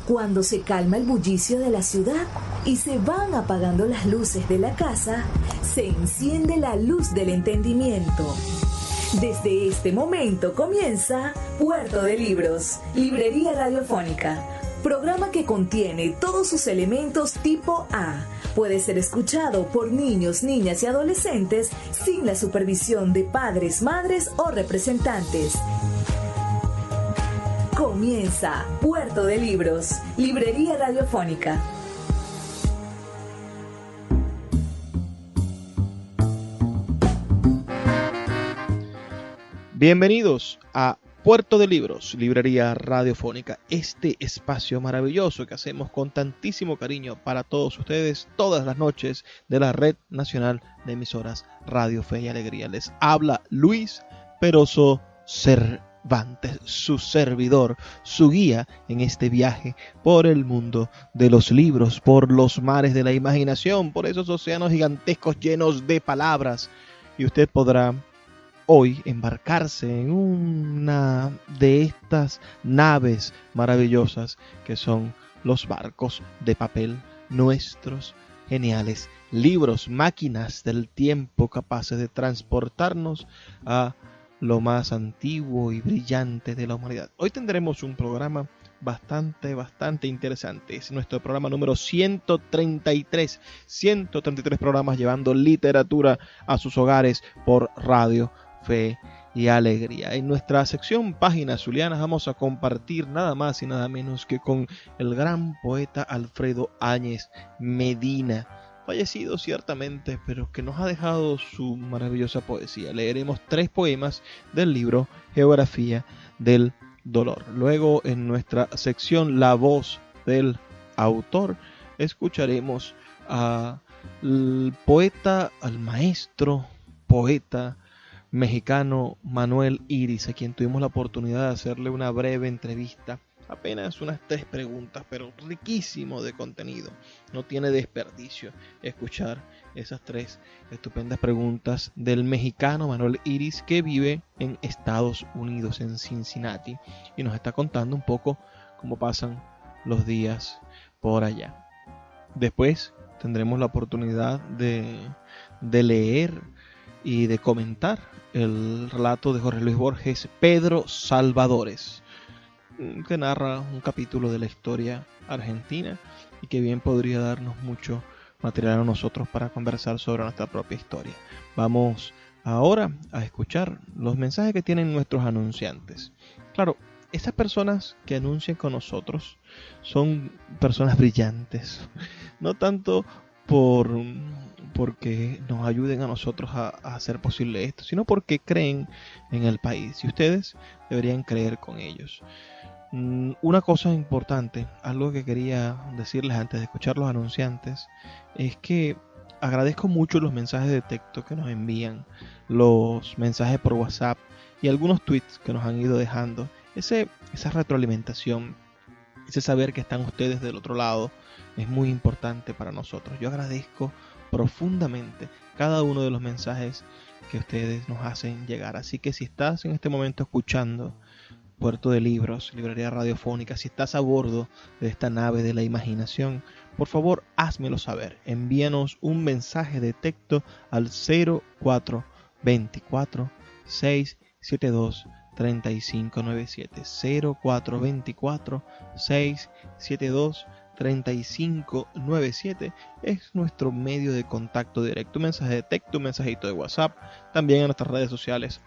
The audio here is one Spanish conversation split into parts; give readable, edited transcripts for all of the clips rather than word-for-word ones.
Cuando se calma el bullicio de la ciudad y se van apagando las luces de la casa, se enciende la luz del entendimiento. Desde este momento comienza Puerto de Libros, Librería Radiofónica, programa que contiene todos sus elementos tipo A. Puede ser escuchado por niños, niñas y adolescentes sin la supervisión de padres, madres o representantes. Comienza Puerto de Libros, Librería Radiofónica. Bienvenidos a Puerto de Libros, Librería Radiofónica, este espacio maravilloso que hacemos con tantísimo cariño para todos ustedes todas las noches de la Red Nacional de Emisoras Radio Fe y Alegría. Les habla Luis Peroso Cervantes, su servidor, su guía en este viaje por el mundo de los libros, por los mares de la imaginación, por esos océanos gigantescos llenos de palabras. Y usted podrá hoy embarcarse en una de estas naves maravillosas que son los barcos de papel, nuestros geniales libros, máquinas del tiempo capaces de transportarnos a lo más antiguo y brillante de la humanidad. Hoy tendremos un programa bastante interesante. Es nuestro programa número 133 programas llevando literatura a sus hogares por Radio Fe y Alegría. En nuestra sección Páginas Zulianas vamos a compartir nada más y nada menos que con el gran poeta Alfredo Áñez Medina, fallecido ciertamente, pero que nos ha dejado su maravillosa poesía. Leeremos 3 poemas del libro Geografía del Dolor. Luego, en nuestra sección La Voz del Autor, escucharemos al poeta, al maestro poeta mexicano Manuel Iris, a quien tuvimos la oportunidad de hacerle una breve entrevista, apenas unas 3 preguntas, pero riquísimo de contenido. No tiene desperdicio escuchar esas 3 estupendas preguntas del mexicano Manuel Iris, que vive en Estados Unidos, en Cincinnati, y nos está contando un poco cómo pasan los días por allá. Después tendremos la oportunidad de leer y de comentar el relato de Jorge Luis Borges, Pedro Salvadores, que narra un capítulo de la historia argentina y que bien podría darnos mucho material a nosotros para conversar sobre nuestra propia historia. Vamos ahora a escuchar los mensajes que tienen nuestros anunciantes. Claro, esas personas que anuncian con nosotros son personas brillantes, no tanto porque nos ayuden a nosotros a hacer posible esto, sino porque creen en el país, y ustedes deberían creer con ellos. Una cosa importante, algo que quería decirles antes de escuchar los anunciantes, es que agradezco mucho los mensajes de texto que nos envían, los mensajes por WhatsApp y algunos tweets que nos han ido dejando. Esa retroalimentación, ese saber que están ustedes del otro lado, es muy importante para nosotros. Yo agradezco profundamente cada uno de los mensajes que ustedes nos hacen llegar. Así que si estás en este momento escuchando Puerto de Libros, Librería Radiofónica, si estás a bordo de esta nave de la imaginación, por favor házmelo saber. Envíanos un mensaje de texto al 0424 672 3597, 0424 672 3597 es nuestro medio de contacto directo. Un mensaje de texto, un mensajito de WhatsApp, también en nuestras redes sociales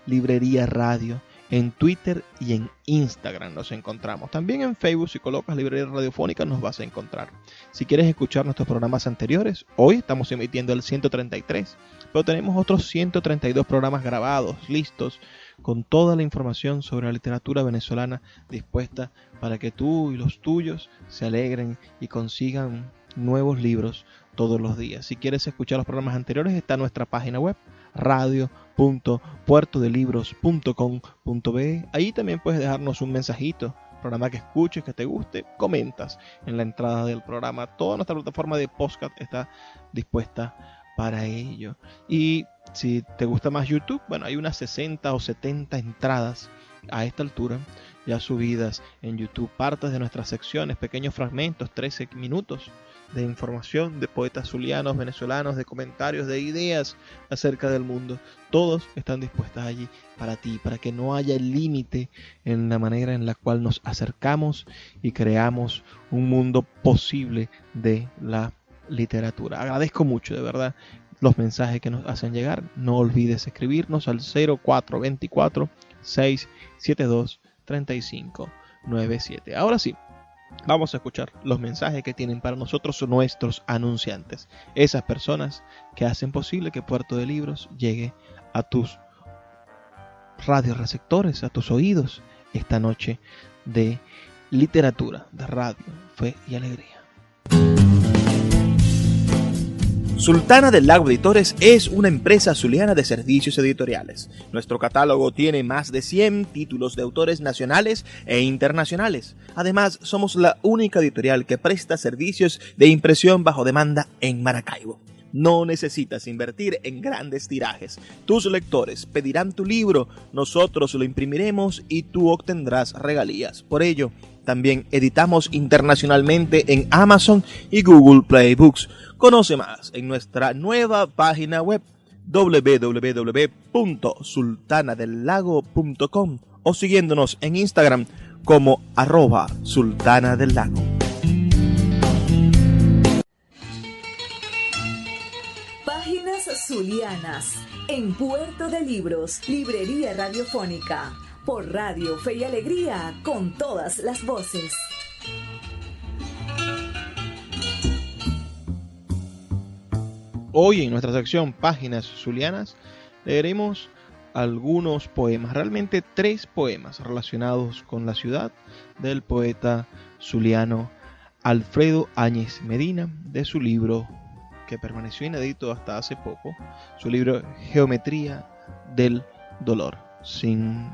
@librería radio, en Twitter y en Instagram nos encontramos. También en Facebook, si colocas Librería Radiofónica, nos vas a encontrar. Si quieres escuchar nuestros programas anteriores, hoy estamos emitiendo el 133, pero tenemos otros 132 programas grabados, listos, con toda la información sobre la literatura venezolana dispuesta para que tú y los tuyos se alegren y consigan nuevos libros todos los días. Si quieres escuchar los programas anteriores, está en nuestra página web radio.puertodelibros.com.be. Ahí también puedes dejarnos un mensajito, programa que escuches, que te guste, comentas en la entrada del programa. Toda nuestra plataforma de podcast está dispuesta para ello. Y si te gusta más YouTube, bueno, hay unas 60 o 70 entradas a esta altura ya subidas en YouTube partes de nuestras secciones, pequeños fragmentos, 13 minutos de información de poetas zulianos, venezolanos, de comentarios, de ideas acerca del mundo. Todos están dispuestos allí para ti, para que no haya límite en la manera en la cual nos acercamos y creamos un mundo posible de la literatura. Agradezco mucho, de verdad, los mensajes que nos hacen llegar. No olvides escribirnos al 0424 672 3597. Ahora sí, vamos a escuchar los mensajes que tienen para nosotros nuestros anunciantes, esas personas que hacen posible que Puerto de Libros llegue a tus radioreceptores, a tus oídos, esta noche de literatura, de radio, fe y alegría. Sultana del Lago Editores es una empresa zuliana de servicios editoriales. Nuestro catálogo tiene más de 100 títulos de autores nacionales e internacionales. Además, somos la única editorial que presta servicios de impresión bajo demanda en Maracaibo. No necesitas invertir en grandes tirajes. Tus lectores pedirán tu libro, nosotros lo imprimiremos y tú obtendrás regalías. Por ello, también editamos internacionalmente en Amazon y Google Play Books. Conoce más en nuestra nueva página web www.sultanadelago.com o siguiéndonos en Instagram como @sultanadelago. Páginas zulianas en Puerto de Libros, librería radiofónica, por Radio Fe y Alegría, con todas las voces. Hoy en nuestra sección Páginas Zulianas leeremos algunos poemas, realmente 3 poemas relacionados con la ciudad del poeta zuliano Alfredo Áñez Medina, de su libro que permaneció inédito hasta hace poco, su libro Geometría del Dolor. Sin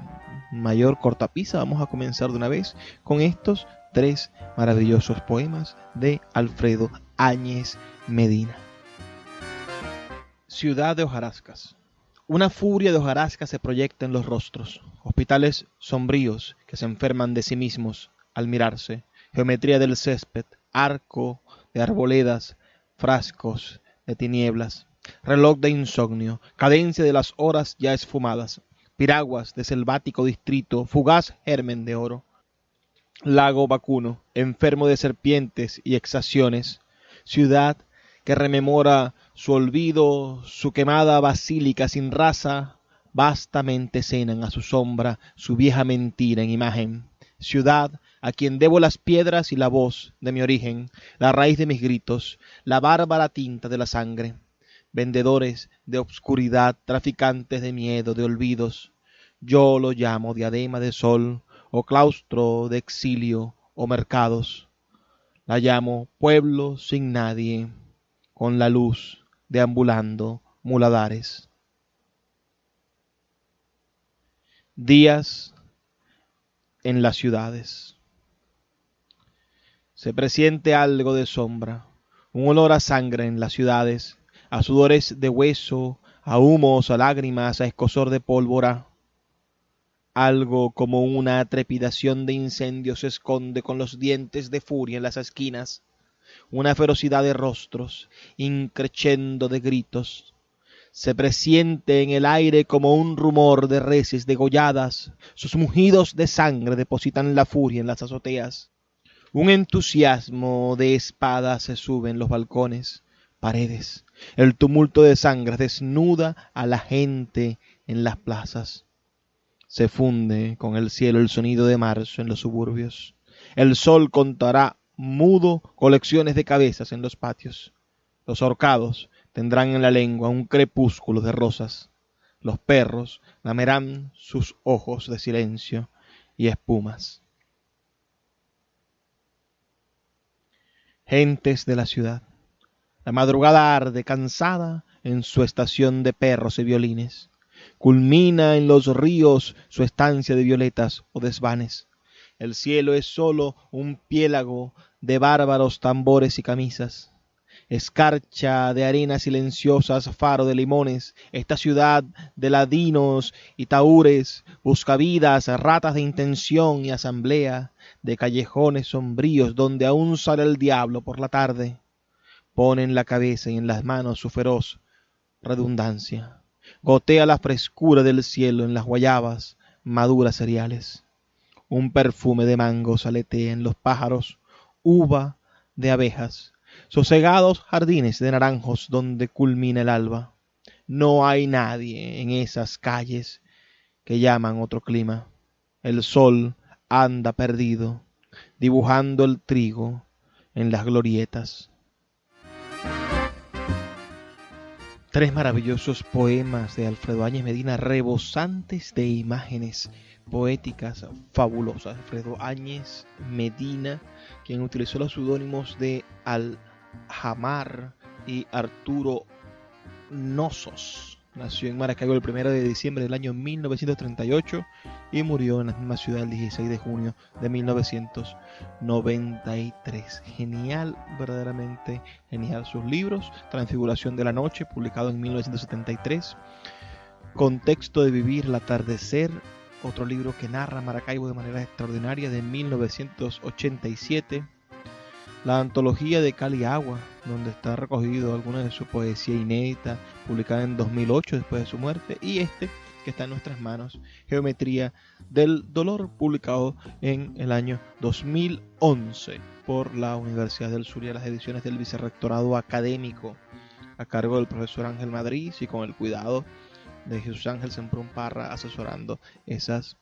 mayor cortapisa, vamos a comenzar de una vez con estos 3 maravillosos poemas de Alfredo Áñez Medina. Ciudad de hojarascas. Una furia de hojarascas se proyecta en los rostros, hospitales sombríos que se enferman de sí mismos al mirarse, geometría del césped, arco de arboledas, frascos de tinieblas, reloj de insomnio, cadencia de las horas ya esfumadas, piraguas de selvático distrito, fugaz germen de oro, lago vacuno, enfermo de serpientes y exhaciones, ciudad que rememora su olvido, su quemada basílica sin raza, vastamente cenan a su sombra su vieja mentira en imagen. Ciudad a quien debo las piedras y la voz de mi origen, la raíz de mis gritos, la bárbara tinta de la sangre. Vendedores de obscuridad, traficantes de miedo, de olvidos, yo lo llamo diadema de sol, o claustro de exilio, o mercados. La llamo pueblo sin nadie, con la luz deambulando muladares. Días en las ciudades. Se presiente algo de sombra, un olor a sangre en las ciudades, a sudores de hueso, a humos, a lágrimas, a escozor de pólvora. Algo como una trepidación de incendio se esconde con los dientes de furia en las esquinas, una ferocidad de rostros, increchendo de gritos. Se presiente en el aire como un rumor de reses degolladas, sus mugidos de sangre depositan la furia en las azoteas. Un entusiasmo de espadas se sube en los balcones, paredes. El tumulto de sangre desnuda a la gente en las plazas. Se funde con el cielo el sonido de marzo en los suburbios. El sol contará mudo colecciones de cabezas en los patios. Los ahorcados tendrán en la lengua un crepúsculo de rosas. Los perros lamerán sus ojos de silencio y espumas. Gentes de la ciudad. La madrugada arde cansada en su estación de perros y violines. Culmina en los ríos su estancia de violetas o desvanes. El cielo es solo un piélago de bárbaros tambores y camisas. escarcha de arenas silenciosas, faro de limones, esta ciudad de ladinos y tahúres, buscavidas, ratas de intención y asamblea, de callejones sombríos donde aún sale el diablo por la tarde, pone en la cabeza y en las manos su feroz redundancia, gotea la frescura del cielo en las guayabas, maduras cereales, un perfume de mangos aletea en los pájaros, uva de abejas, sosegados jardines de naranjos donde culmina el alba. No hay nadie en esas calles que llaman otro clima. El sol anda perdido, dibujando el trigo en las glorietas. 3 maravillosos poemas de Alfredo Áñez Medina, rebosantes de imágenes poéticas fabulosas. Alfredo Áñez Medina, quien utilizó los seudónimos de Aljamar y Arturo Nosos. Nació en Maracaibo el 1 de diciembre del año 1938 y murió en la misma ciudad el 16 de junio de 1993. Genial, verdaderamente genial. Sus libros: Transfiguración de la Noche, publicado en 1973, Contexto de Vivir, el Atardecer, otro libro que narra Maracaibo de manera extraordinaria, de 1987, la antología de Cali Agua, donde está recogido alguna de su poesía inédita, publicada en 2008 después de su muerte, y este que está en nuestras manos, Geometría del Dolor, publicado en el año 2011 por la Universidad del Zulia, las ediciones del Vicerrectorado Académico a cargo del profesor Ángel Madrid, y con el cuidado de Jesús Ángel Semprún Parra asesorando esas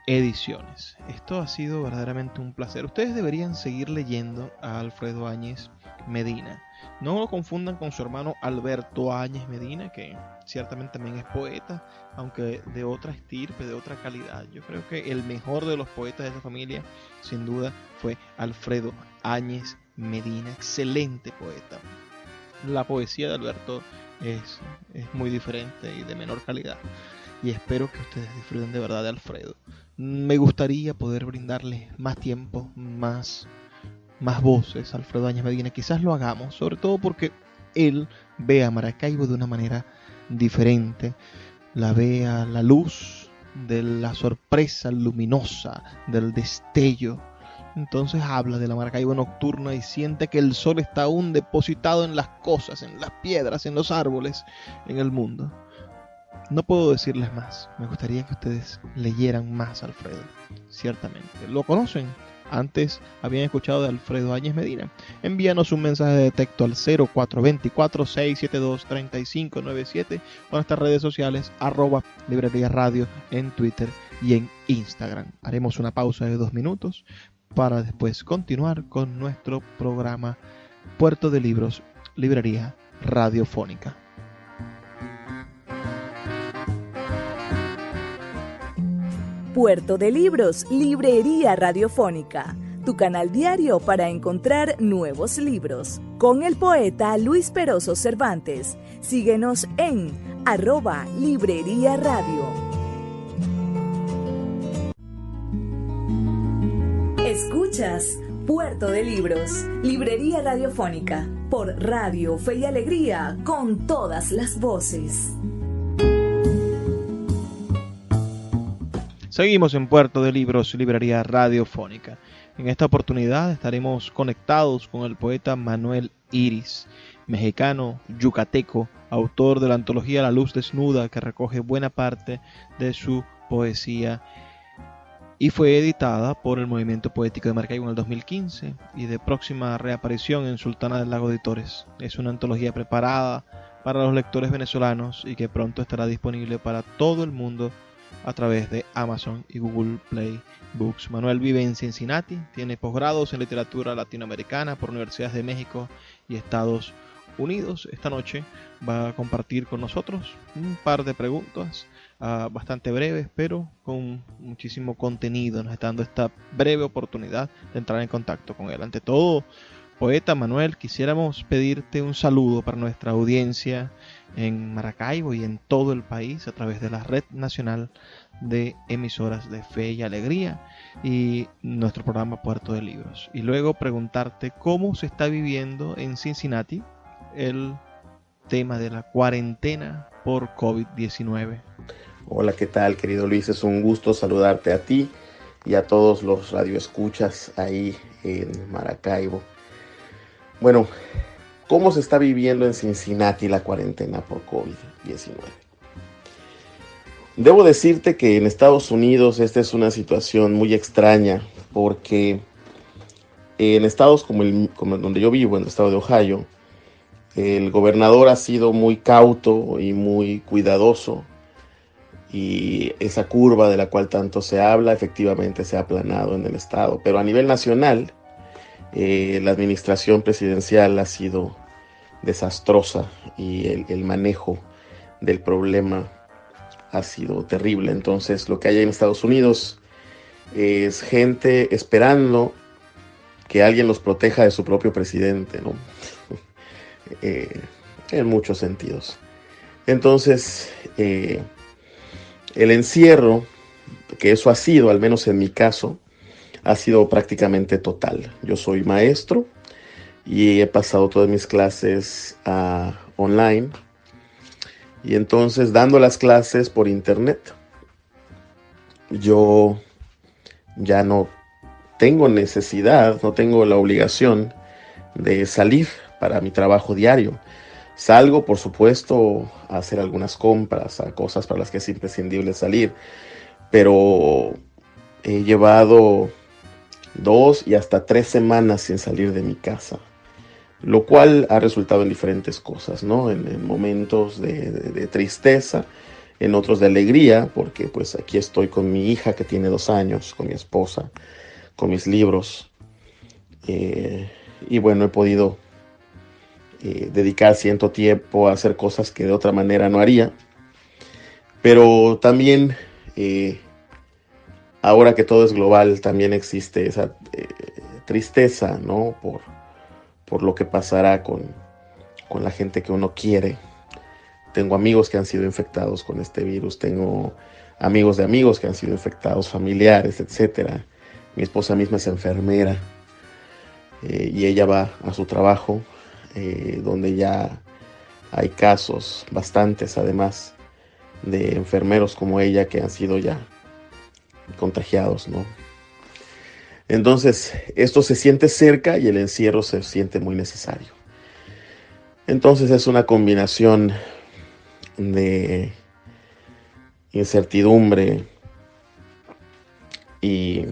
ediciones. Esto ha sido verdaderamente un placer. Ustedes deberían seguir leyendo a Alfredo Áñez Medina. No lo confundan con su hermano Alberto Áñez Medina, que ciertamente también es poeta, aunque de otra estirpe, de otra calidad. Yo creo que el mejor de los poetas de esa familia, sin duda, fue Alfredo Áñez Medina. Excelente poeta. La poesía de Alberto es muy diferente y de menor calidad, y espero que ustedes disfruten de verdad de Alfredo. Me gustaría poder brindarle más tiempo, más voces a Alfredo Áñez Medina. Quizás lo hagamos, sobre todo porque él ve a Maracaibo de una manera diferente, la ve a la luz de la sorpresa luminosa, del destello. Entonces habla de la Maracaibo nocturna y siente que el sol está aún depositado en las cosas, en las piedras, en los árboles, en el mundo. No puedo decirles más. Me gustaría que ustedes leyeran más a Alfredo. Ciertamente. ¿Lo conocen? Antes habían escuchado de Alfredo Áñez Medina. Envíanos un mensaje de texto al 0424-672-3597 o en nuestras redes sociales @Librería Radio en Twitter y en Instagram. Haremos una pausa de 2 minutos para después continuar con nuestro programa Puerto de Libros, Librería Radiofónica. Puerto de Libros, Librería Radiofónica, tu canal diario para encontrar nuevos libros. Con el poeta Luis Peroso Cervantes. Síguenos en @Librería Radio. Escuchas Puerto de Libros, Librería Radiofónica, por Radio Fe y Alegría, con todas las voces. Seguimos en Puerto de Libros, Librería Radiofónica. En esta oportunidad estaremos conectados con el poeta Manuel Iris, mexicano, yucateco, autor de la antología La Luz Desnuda, que recoge buena parte de su poesía y fue editada por el Movimiento Poético de Maracaibo en el 2015 y de próxima reaparición en Sultana del Lago Editores. Es una antología preparada para los lectores venezolanos y que pronto estará disponible para todo el mundo a través de Amazon y Google Play Books. Manuel vive en Cincinnati, tiene posgrados en literatura latinoamericana por universidades de México y Estados Unidos. Esta noche va a compartir con nosotros un par de preguntas bastante breves, pero con muchísimo contenido. Nos está dando esta breve oportunidad de entrar en contacto con él. Ante todo, Poeta Manuel, quisiéramos pedirte un saludo para nuestra audiencia en Maracaibo y en todo el país a través de la Red Nacional de Emisoras de Fe y Alegría y nuestro programa Puerto de Libros. Y luego preguntarte cómo se está viviendo en Cincinnati el tema de la cuarentena por COVID-19. Hola, ¿qué tal, querido Luis? Es un gusto saludarte a ti y a todos los radioescuchas ahí en Maracaibo. Bueno, ¿cómo se está viviendo en Cincinnati la cuarentena por COVID-19? Debo decirte que en Estados Unidos esta es una situación muy extraña porque en estados como donde yo vivo, en el estado de Ohio, el gobernador ha sido muy cauto y muy cuidadoso y esa curva de la cual tanto se habla efectivamente se ha aplanado en el estado. Pero a nivel nacional, la administración presidencial ha sido desastrosa y el manejo del problema ha sido terrible. Entonces, lo que hay en Estados Unidos es gente esperando que alguien los proteja de su propio presidente, ¿no? En muchos sentidos. Entonces, el encierro, que eso ha sido, al menos en mi caso, ha sido prácticamente total. Yo soy maestro y he pasado todas mis clases online. Y entonces, dando las clases por internet, yo ya no tengo necesidad, no tengo la obligación de salir para mi trabajo diario. Salgo, por supuesto, a hacer algunas compras, a cosas para las que es imprescindible salir, pero he llevado 2 y hasta 3 semanas sin salir de mi casa, lo cual ha resultado en diferentes cosas, ¿no? En momentos de tristeza, en otros de alegría, porque pues aquí estoy con mi hija que tiene 2 años, con mi esposa, con mis libros, y bueno, he podido dedicar cierto tiempo a hacer cosas que de otra manera no haría, pero también ahora que todo es global, también existe esa tristeza, ¿no? Por lo que pasará con la gente que uno quiere. Tengo amigos que han sido infectados con este virus, tengo amigos de amigos que han sido infectados, familiares, etcétera. Mi esposa misma es enfermera y ella va a su trabajo, donde ya hay casos, bastantes además, de enfermeros como ella que han sido ya contagiados, ¿no? Entonces, esto se siente cerca y el encierro se siente muy necesario. Entonces es una combinación de incertidumbre y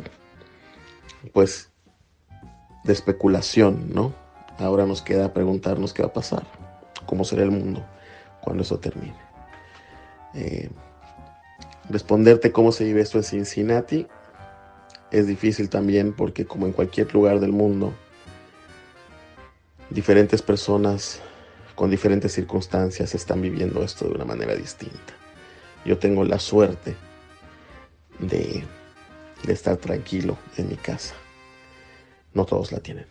pues de especulación, ¿no? Ahora nos queda preguntarnos qué va a pasar, cómo será el mundo cuando eso termine. Responderte cómo se vive esto en Cincinnati es difícil también porque, como en cualquier lugar del mundo, diferentes personas con diferentes circunstancias están viviendo esto de una manera distinta. Yo tengo la suerte de estar tranquilo en mi casa. No todos la tienen.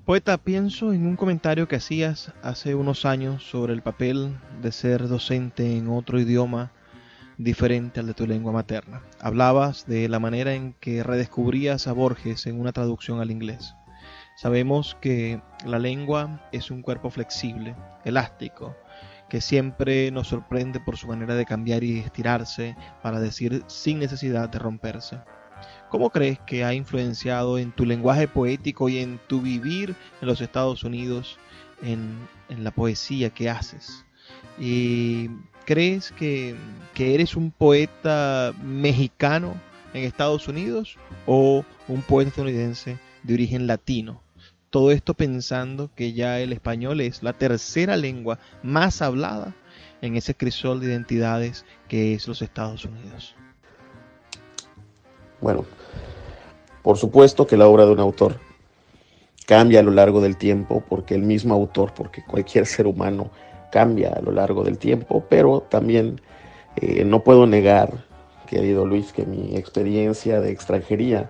Poeta, pienso en un comentario que hacías hace unos años sobre el papel de ser docente en otro idioma diferente al de tu lengua materna. Hablabas de la manera en que redescubrías a Borges en una traducción al inglés. Sabemos que la lengua es un cuerpo flexible, elástico, que siempre nos sorprende por su manera de cambiar y estirarse para decir sin necesidad de romperse. ¿Cómo crees que ha influenciado en tu lenguaje poético y en tu vivir en los Estados Unidos, en la poesía que haces? ¿Y crees que eres un poeta mexicano en Estados Unidos o un poeta estadounidense de origen latino? Todo esto pensando que ya el español es la tercera lengua más hablada en ese crisol de identidades que es los Estados Unidos. Bueno, por supuesto que la obra de un autor cambia a lo largo del tiempo, porque el mismo autor, porque cualquier ser humano cambia a lo largo del tiempo, pero también no puedo negar, querido Luis, que mi experiencia de extranjería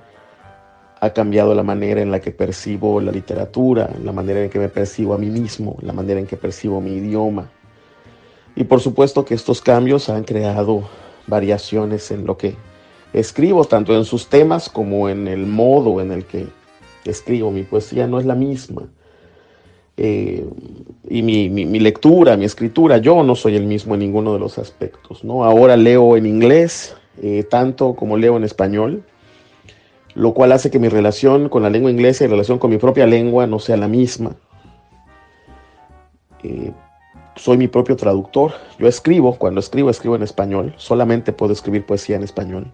ha cambiado la manera en la que percibo la literatura, la manera en que me percibo a mí mismo, la manera en que percibo mi idioma. Y por supuesto que estos cambios han creado variaciones en lo que escribo, tanto en sus temas como en el modo en el que escribo. Mi poesía no es la misma. Y mi lectura, mi escritura, yo no soy el mismo en ninguno de los aspectos, ¿no? Ahora leo en inglés, tanto como leo en español, lo cual hace que mi relación con la lengua inglesa y relación con mi propia lengua no sea la misma. Soy mi propio traductor. Yo escribo, cuando escribo en español. Solamente puedo escribir poesía en español.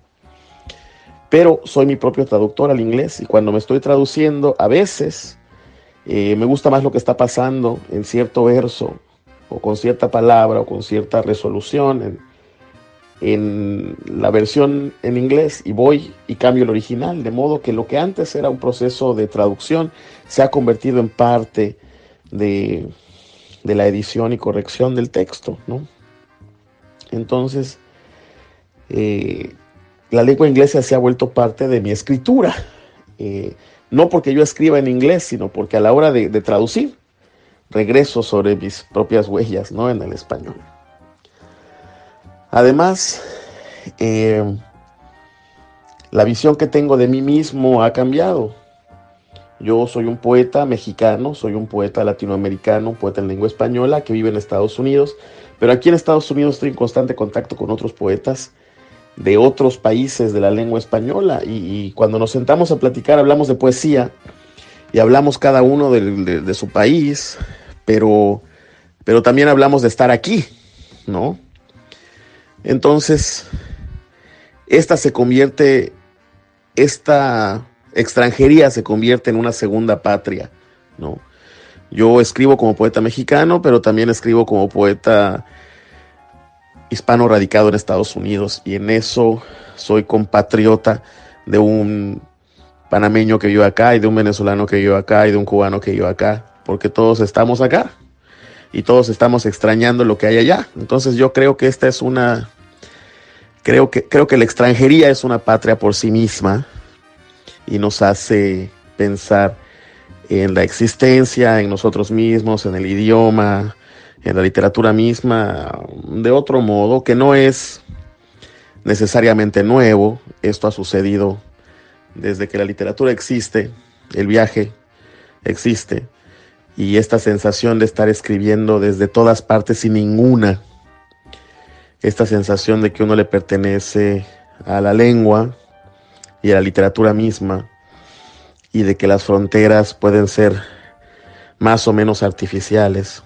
Pero soy mi propio traductor al inglés, y cuando me estoy traduciendo, a veces me gusta más lo que está pasando en cierto verso, o con cierta palabra, o con cierta resolución en la versión en inglés, y voy y cambio el original, de modo que lo que antes era un proceso de traducción se ha convertido en parte de la edición y corrección del texto, ¿no? Entonces, la lengua inglesa se ha vuelto parte de mi escritura, no porque yo escriba en inglés, sino porque a la hora de traducir, regreso sobre mis propias huellas, ¿no? En el español. Además, la visión que tengo de mí mismo ha cambiado. Yo soy un poeta mexicano, soy un poeta latinoamericano, un poeta en lengua española que vive en Estados Unidos, pero aquí en Estados Unidos estoy en constante contacto con otros poetas de otros países de la lengua española, y cuando nos sentamos a platicar hablamos de poesía y hablamos cada uno de su país, pero también hablamos de estar aquí, ¿no? Entonces, esta extranjería se convierte en una segunda patria, ¿no? Yo escribo como poeta mexicano, pero también escribo como poeta hispano radicado en Estados Unidos, y en eso soy compatriota de un panameño que vive acá, y de un venezolano que vive acá, y de un cubano que vive acá, porque todos estamos acá y todos estamos extrañando lo que hay allá. Entonces yo creo que esta es creo que la extranjería es una patria por sí misma, y nos hace pensar en la existencia, en nosotros mismos, en el idioma, en la literatura misma, de otro modo, que no es necesariamente nuevo. Esto ha sucedido desde que la literatura existe, el viaje existe, y esta sensación de estar escribiendo desde todas partes sin ninguna, esta sensación de que uno le pertenece a la lengua y a la literatura misma, y de que las fronteras pueden ser más o menos artificiales,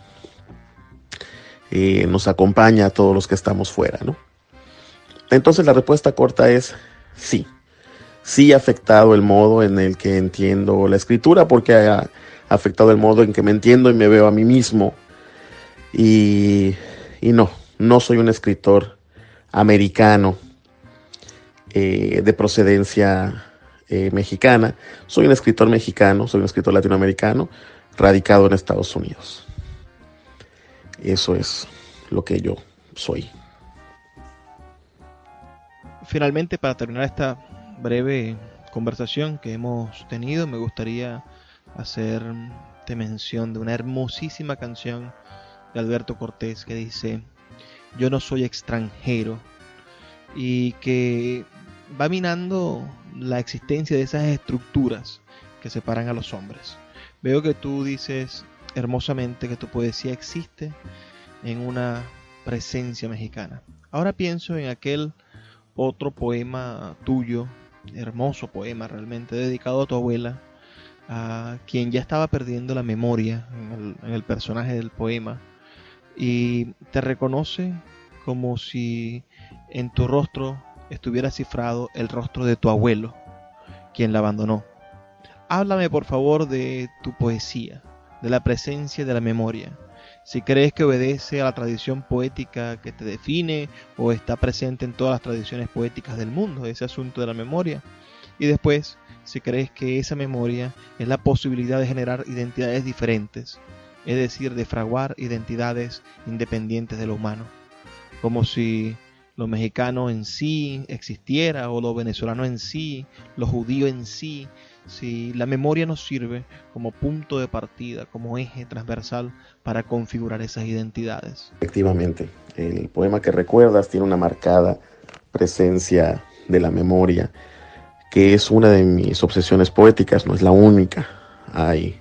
nos acompaña a todos los que estamos fuera, ¿no? Entonces la respuesta corta es sí. Sí ha afectado el modo en el que entiendo la escritura, porque ha afectado el modo en que me entiendo y me veo a mí mismo. Y no soy un escritor americano de procedencia mexicana. Soy un escritor mexicano, soy un escritor latinoamericano radicado en Estados Unidos. Eso es lo que yo soy. Finalmente, para terminar esta breve conversación que hemos tenido, me gustaría hacerte mención de una hermosísima canción de Alberto Cortés que dice: yo no soy extranjero, y que va minando la existencia de esas estructuras que separan a los hombres. Veo que tú dices hermosamente que tu poesía existe en una presencia mexicana. Ahora pienso en aquel otro poema tuyo, hermoso poema realmente, dedicado a tu abuela, a quien ya estaba perdiendo la memoria en el personaje del poema, y te reconoce como si en tu rostro estuviera cifrado el rostro de tu abuelo, quien la abandonó. Háblame por favor de tu poesía, de la presencia de la memoria. Si crees que obedece a la tradición poética que te define, o está presente en todas las tradiciones poéticas del mundo, ese asunto de la memoria. Y después, si crees que esa memoria es la posibilidad de generar identidades diferentes, es decir, de fraguar identidades independientes de lo humano, como si lo mexicano en sí existiera, o lo venezolano en sí, lo judío en sí, si la memoria nos sirve como punto de partida, como eje transversal para configurar esas identidades. Efectivamente, el poema que recuerdas tiene una marcada presencia de la memoria, que es una de mis obsesiones poéticas, no es la única. Hay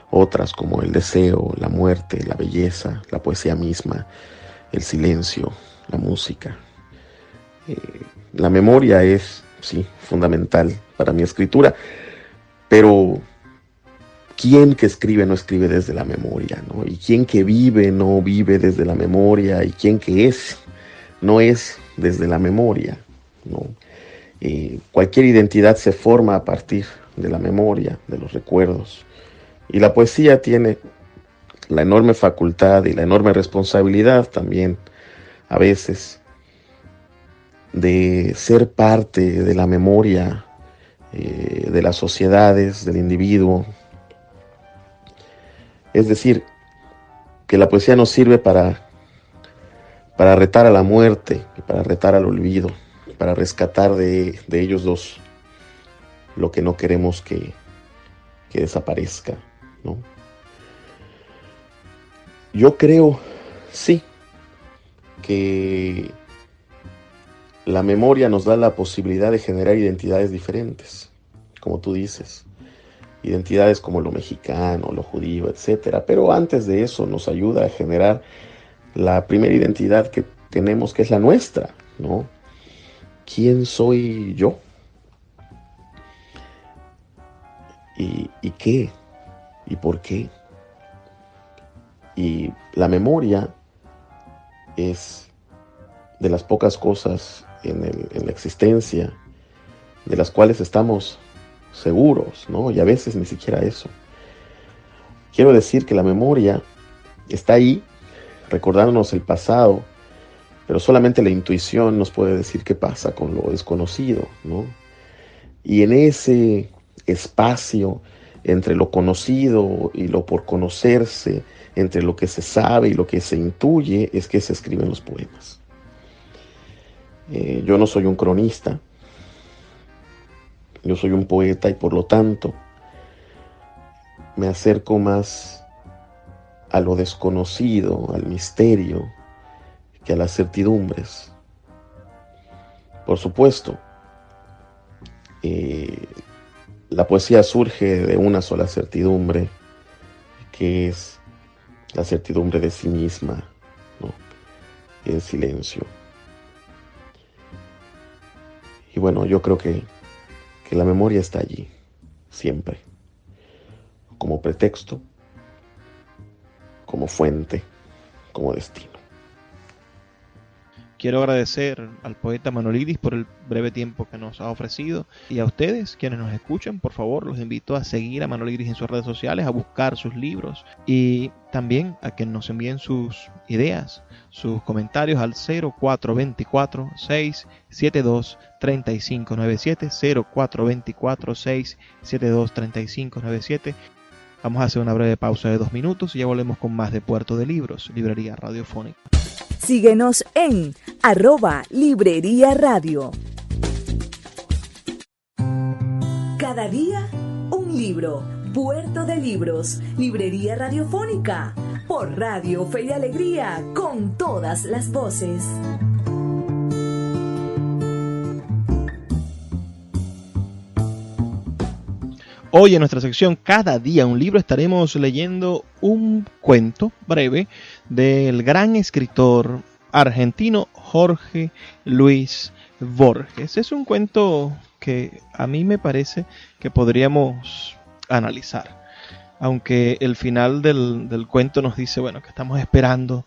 otras como el deseo, la muerte, la belleza, la poesía misma, el silencio, la música. La memoria es, sí, fundamental para mi escritura, pero ¿quién que escribe no escribe desde la memoria, ¿no? Y quién que vive no vive desde la memoria, y quién que es no es desde la memoria, ¿no? Cualquier identidad se forma a partir de la memoria, de los recuerdos. Y la poesía tiene la enorme facultad y la enorme responsabilidad también, a veces, de ser parte de la memoria de las sociedades, del individuo. Es decir, que la poesía nos sirve para retar a la muerte, para retar al olvido, para rescatar de ellos dos lo que no queremos que desaparezca, ¿no? Yo creo, sí, que la memoria nos da la posibilidad de generar identidades diferentes, como tú dices, identidades como lo mexicano, lo judío, etcétera. Pero antes de eso nos ayuda a generar la primera identidad que tenemos, que es la nuestra, ¿no? ¿Quién soy yo? ¿Y qué? ¿Y por qué? Y la memoria es de las pocas cosas en la existencia de las cuales estamos seguros, ¿no? Y a veces ni siquiera eso. Quiero decir que la memoria está ahí, recordándonos el pasado, pero solamente la intuición nos puede decir qué pasa con lo desconocido, ¿no? Y en ese espacio entre lo conocido y lo por conocerse, entre lo que se sabe y lo que se intuye, es que se escriben los poemas. Yo no soy un cronista, yo soy un poeta y por lo tanto me acerco más a lo desconocido, al misterio, que a las certidumbres. Por supuesto, la poesía surge de una sola certidumbre, que es la certidumbre de sí misma, ¿no? El silencio. Y bueno, yo creo que la memoria está allí, siempre, como pretexto, como fuente, como destino. Quiero agradecer al poeta Manolidis por el breve tiempo que nos ha ofrecido, y a ustedes quienes nos escuchan, por favor, los invito a seguir a Manolidis en sus redes sociales, a buscar sus libros y también a que nos envíen sus ideas, sus comentarios al 0424-672-3597, 0424-672-3597. Vamos a hacer una breve pausa de 2 minutos y ya volvemos con más de Puerto de Libros, Librería Radiofónica. Síguenos en @Librería Radio. Cada día un libro. Puerto de Libros, Librería Radiofónica. Por Radio Fe y Alegría, con todas las voces. Hoy en nuestra sección Cada día un libro estaremos leyendo un cuento breve del gran escritor argentino Jorge Luis Borges. Es un cuento que a mí me parece que podríamos analizar, aunque el final del cuento nos dice, bueno, que estamos esperando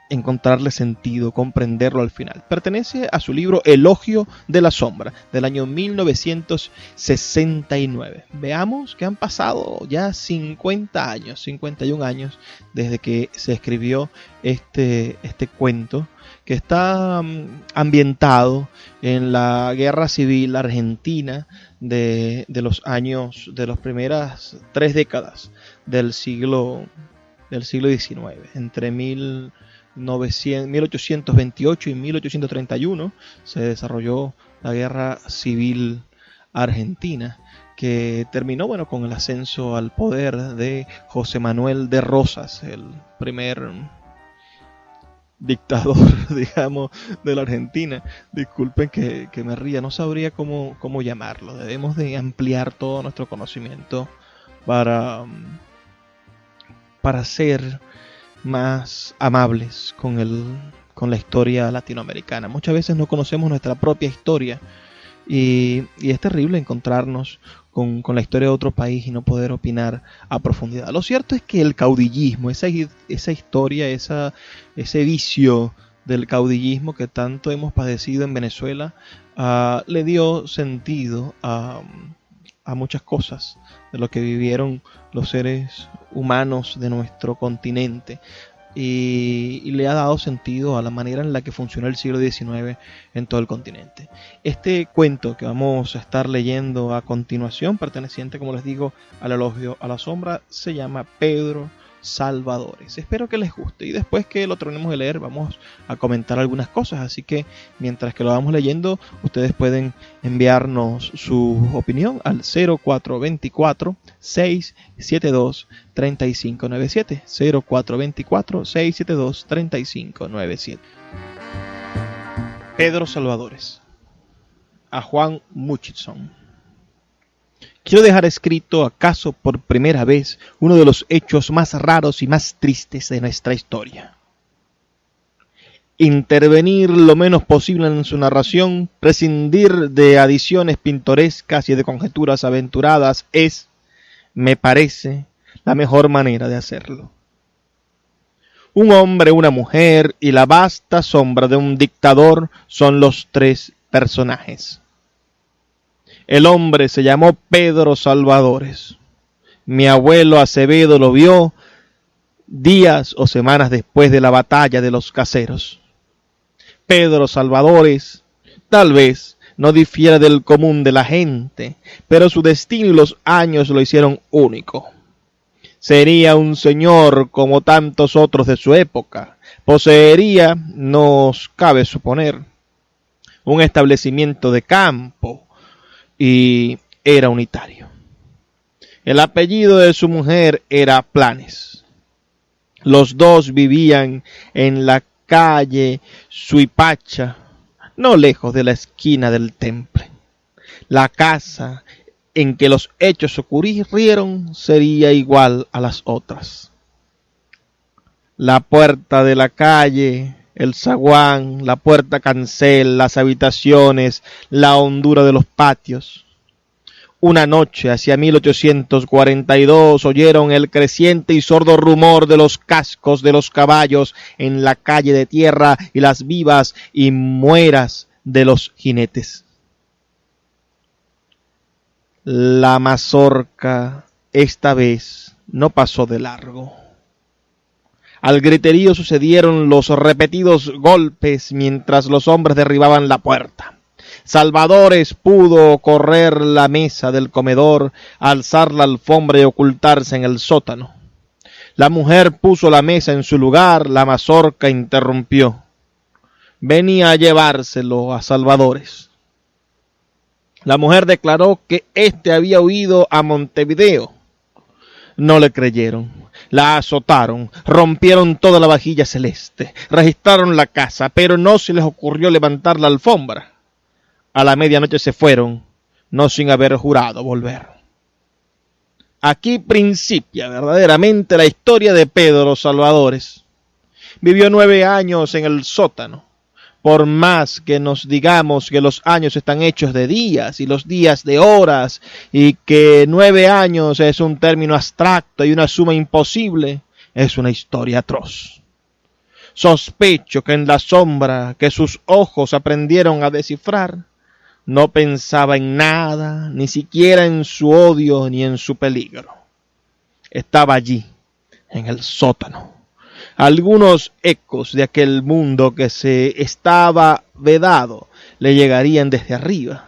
encontrarle sentido, comprenderlo al final. Pertenece a su libro Elogio de la Sombra, del año 1969. Veamos que han pasado ya 50 años, 51 años desde que se escribió este cuento, que está ambientado en la Guerra Civil Argentina de los años, de las primeras 3 décadas del siglo XIX, entre 1828 y 1831 se desarrolló la Guerra Civil Argentina, que terminó, bueno, con el ascenso al poder de José Manuel de Rosas, el primer dictador, digamos, de la Argentina. Disculpen que me ría, no sabría cómo llamarlo. Debemos de ampliar todo nuestro conocimiento para ser más amables con la historia latinoamericana. Muchas veces no conocemos nuestra propia historia y es terrible encontrarnos con la historia de otro país y no poder opinar a profundidad. Lo cierto es que el caudillismo, esa historia, ese vicio del caudillismo que tanto hemos padecido en Venezuela, le dio sentido a muchas cosas de lo que vivieron los seres humanos de nuestro continente. Y le ha dado sentido a la manera en la que funcionó el siglo XIX en todo el continente. Este cuento que vamos a estar leyendo a continuación, perteneciente, como les digo, al elogio a la sombra, se llama Pedro Salvadores. Espero que les guste y después que lo terminemos de leer vamos a comentar algunas cosas, así que mientras que lo vamos leyendo ustedes pueden enviarnos su opinión al 0424-672-3597 0424-672-3597. Pedro Salvadores, a Juan Murchison. Quiero dejar escrito, acaso por primera vez, uno de los hechos más raros y más tristes de nuestra historia. Intervenir lo menos posible en su narración, prescindir de adiciones pintorescas y de conjeturas aventuradas es, me parece, la mejor manera de hacerlo. Un hombre, una mujer y la vasta sombra de un dictador son los tres personajes. El hombre se llamó Pedro Salvadores. Mi abuelo Acevedo lo vio días o semanas después de la batalla de los Caseros. Pedro Salvadores tal vez no difiera del común de la gente, pero su destino y los años lo hicieron único. Sería un señor como tantos otros de su época. Poseería, nos cabe suponer, un establecimiento de campo, y era unitario. El apellido de su mujer era Planes. Los dos vivían en la calle Suipacha, no lejos de la esquina del Temple. La casa en que los hechos ocurrieron sería igual a las otras. La puerta de la calle, el zaguán, la puerta cancel, las habitaciones, la hondura de los patios. Una noche, hacia 1842, oyeron el creciente y sordo rumor de los cascos de los caballos en la calle de tierra y las vivas y mueras de los jinetes. La mazorca esta vez no pasó de largo. Al griterío sucedieron los repetidos golpes mientras los hombres derribaban la puerta. Salvadores pudo correr la mesa del comedor, alzar la alfombra y ocultarse en el sótano. La mujer puso la mesa en su lugar, la mazorca interrumpió. Venía a llevárselo a Salvadores. La mujer declaró que éste había huido a Montevideo. No le creyeron. La azotaron, rompieron toda la vajilla celeste, registraron la casa, pero no se les ocurrió levantar la alfombra. A la medianoche se fueron, no sin haber jurado volver. Aquí principia verdaderamente la historia de Pedro Salvadores. Vivió 9 años en el sótano. Por más que nos digamos que los años están hechos de días y los días de horas y que 9 años es un término abstracto y una suma imposible, es una historia atroz. Sospecho que en la sombra que sus ojos aprendieron a descifrar, no pensaba en nada, ni siquiera en su odio ni en su peligro. Estaba allí, en el sótano. Algunos ecos de aquel mundo que se estaba vedado le llegarían desde arriba.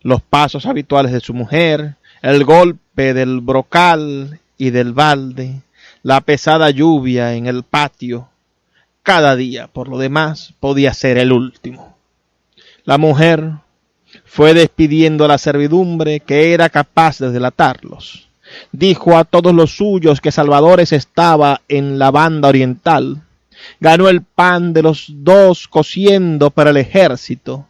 Los pasos habituales de su mujer, el golpe del brocal y del balde, la pesada lluvia en el patio. Cada día, por lo demás, podía ser el último. La mujer fue despidiendo a la servidumbre que era capaz de delatarlos. Dijo a todos los suyos que Salvadores estaba en la banda oriental. Ganó el pan de los dos cociendo para el ejército.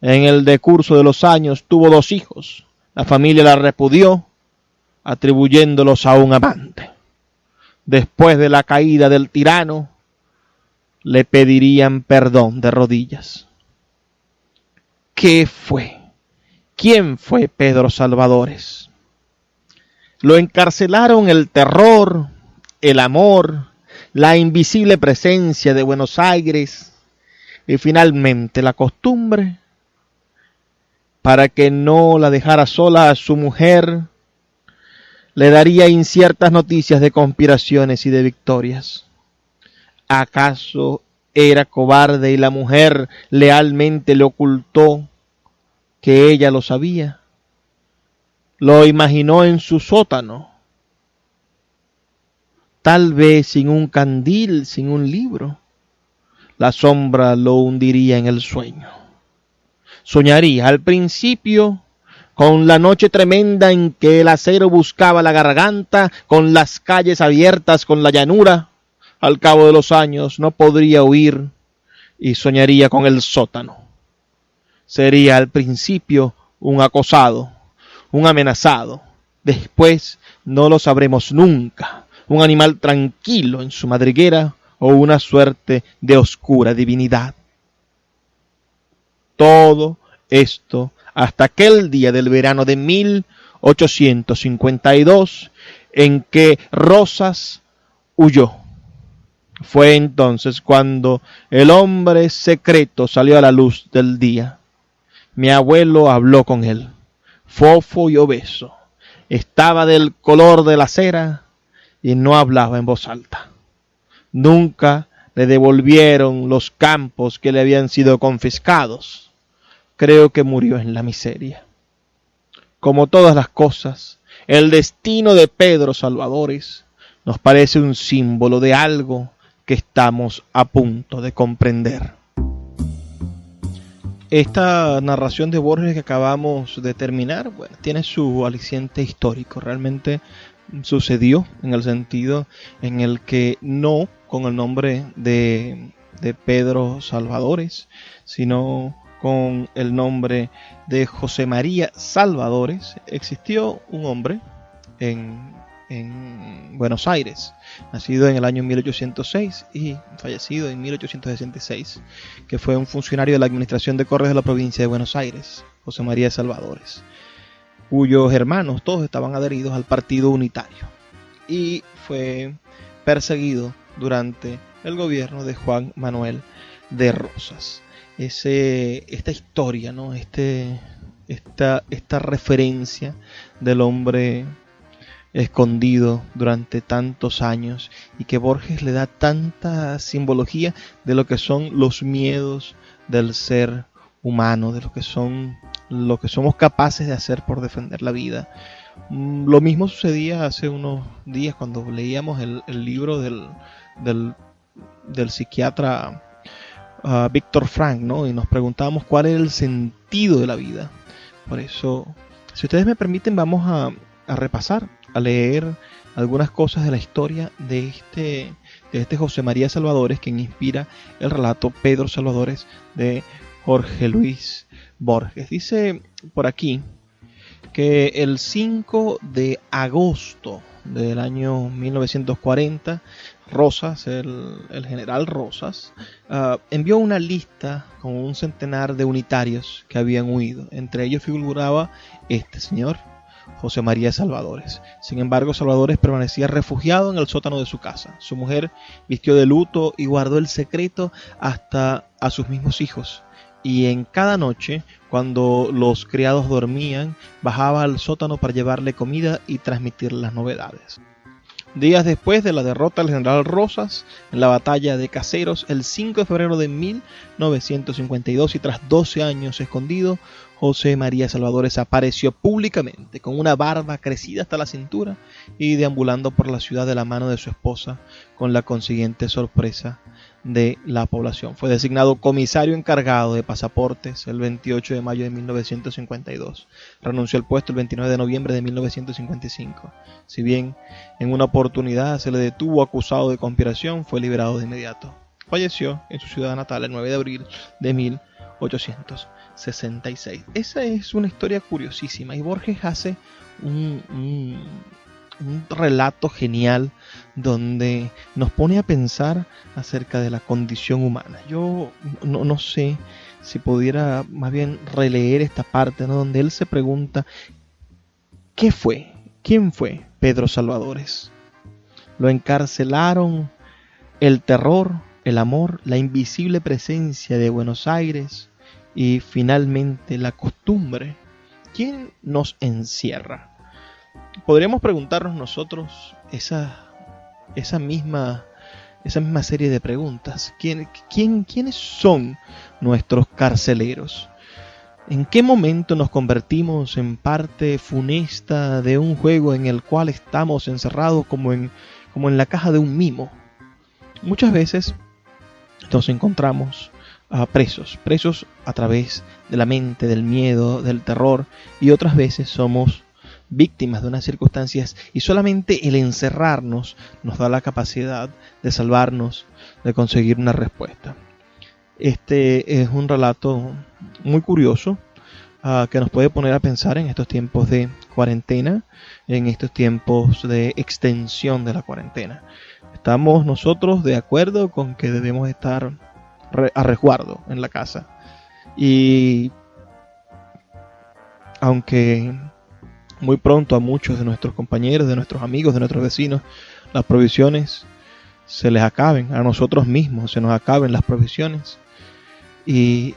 En el decurso de los años tuvo 2 hijos. La familia la repudió, atribuyéndolos a un amante. Después de la caída del tirano, le pedirían perdón de rodillas. ¿Qué fue? ¿Quién fue Pedro Salvadores? Lo encarcelaron el terror, el amor, la invisible presencia de Buenos Aires y finalmente la costumbre. Para que no la dejara sola a su mujer, le daría inciertas noticias de conspiraciones y de victorias. ¿Acaso era cobarde y la mujer lealmente le ocultó que ella lo sabía? Lo imaginó en su sótano, tal vez sin un candil, sin un libro. La sombra lo hundiría en el sueño. Soñaría al principio con la noche tremenda en que el acero buscaba la garganta, con las calles abiertas, con la llanura. Al cabo de los años no podría huir y soñaría con el sótano. Sería al principio un acosado, un amenazado. Después no lo sabremos nunca. Un animal tranquilo en su madriguera o una suerte de oscura divinidad. Todo esto hasta aquel día del verano de 1852 en que Rosas huyó. Fue entonces cuando el hombre secreto salió a la luz del día. Mi abuelo habló con él, fofo y obeso. Estaba del color de la cera y no hablaba en voz alta. Nunca le devolvieron los campos que le habían sido confiscados. Creo que murió en la miseria. Como todas las cosas, el destino de Pedro Salvadores nos parece un símbolo de algo que estamos a punto de comprender. Esta narración de Borges que acabamos de terminar, bueno, tiene su aliciente histórico. Realmente sucedió en el sentido en el que no con el nombre de Pedro Salvadores, sino con el nombre de José María Salvadores. Existió un hombre en Buenos Aires, nacido en el año 1806 y fallecido en 1866, que fue un funcionario de la administración de correos de la provincia de Buenos Aires, José María Salvadores, cuyos hermanos todos estaban adheridos al Partido Unitario y fue perseguido durante el gobierno de Juan Manuel de Rosas. Esta historia, ¿no? Esta referencia del hombre escondido durante tantos años y que Borges le da tanta simbología de lo que son los miedos del ser humano, de lo que somos capaces de hacer por defender la vida. Lo mismo sucedía hace unos días cuando leíamos el libro del psiquiatra Víctor Frank, ¿no? Y nos preguntábamos cuál era el sentido de la vida. Por eso, si ustedes me permiten, vamos a repasar, a leer algunas cosas de la historia de este José María Salvadores, quien inspira el relato Pedro Salvadores de Jorge Luis Borges. Dice por aquí que el 5 de agosto del año 1940, Rosas, el general Rosas, envió una lista con un centenar de unitarios que habían huido. Entre ellos figuraba este señor, José María Salvadores. Sin embargo, Salvadores permanecía refugiado en el sótano de su casa. Su mujer vistió de luto y guardó el secreto hasta a sus mismos hijos. Y en cada noche, cuando los criados dormían, bajaba al sótano para llevarle comida y transmitir las novedades. Días después de la derrota del general Rosas en la batalla de Caseros, el 5 de febrero de 1952, y tras 12 años escondido, José María Salvadores apareció públicamente con una barba crecida hasta la cintura y deambulando por la ciudad de la mano de su esposa, con la consiguiente sorpresa de la población. Fue designado comisario encargado de pasaportes el 28 de mayo de 1952. Renunció al puesto el 29 de noviembre de 1955. Si bien en una oportunidad se le detuvo acusado de conspiración, fue liberado de inmediato. Falleció en su ciudad natal el 9 de abril de 1866. Esa es una historia curiosísima y Borges hace un relato genial donde nos pone a pensar acerca de la condición humana. Yo no sé si pudiera más bien releer esta parte, ¿no?, donde él se pregunta ¿quién fue Pedro Salvadores? Lo encarcelaron el terror, el amor, la invisible presencia de Buenos Aires y finalmente la costumbre. ¿Quién nos encierra? Podríamos preguntarnos nosotros esa misma serie de preguntas. ¿Quiénes son nuestros carceleros? ¿En qué momento nos convertimos en parte funesta de un juego en el cual estamos encerrados como en la caja de un mimo? Muchas veces nos encontramos presos a través de la mente, del miedo, del terror, y otras veces somos víctimas de unas circunstancias y solamente el encerrarnos nos da la capacidad de salvarnos, de conseguir una respuesta. Este es un relato muy curioso que nos puede poner a pensar en estos tiempos de cuarentena, en estos tiempos de extensión de la cuarentena. ¿Estamos nosotros de acuerdo con que debemos estar a resguardo en la casa? Y aunque muy pronto a muchos de nuestros compañeros, de nuestros amigos, de nuestros vecinos, las provisiones se les acaben, a nosotros mismos se nos acaben las provisiones y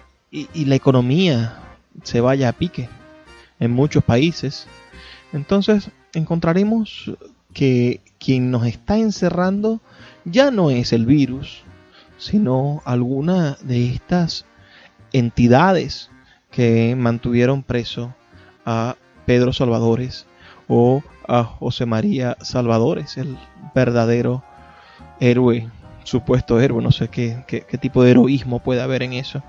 la economía se vaya a pique en muchos países, entonces encontraremos que quien nos está encerrando ya no es el virus, sino alguna de estas entidades que mantuvieron preso a Pedro Salvadores o a José María Salvadores, el verdadero héroe, supuesto héroe, no sé qué tipo de heroísmo puede haber en eso,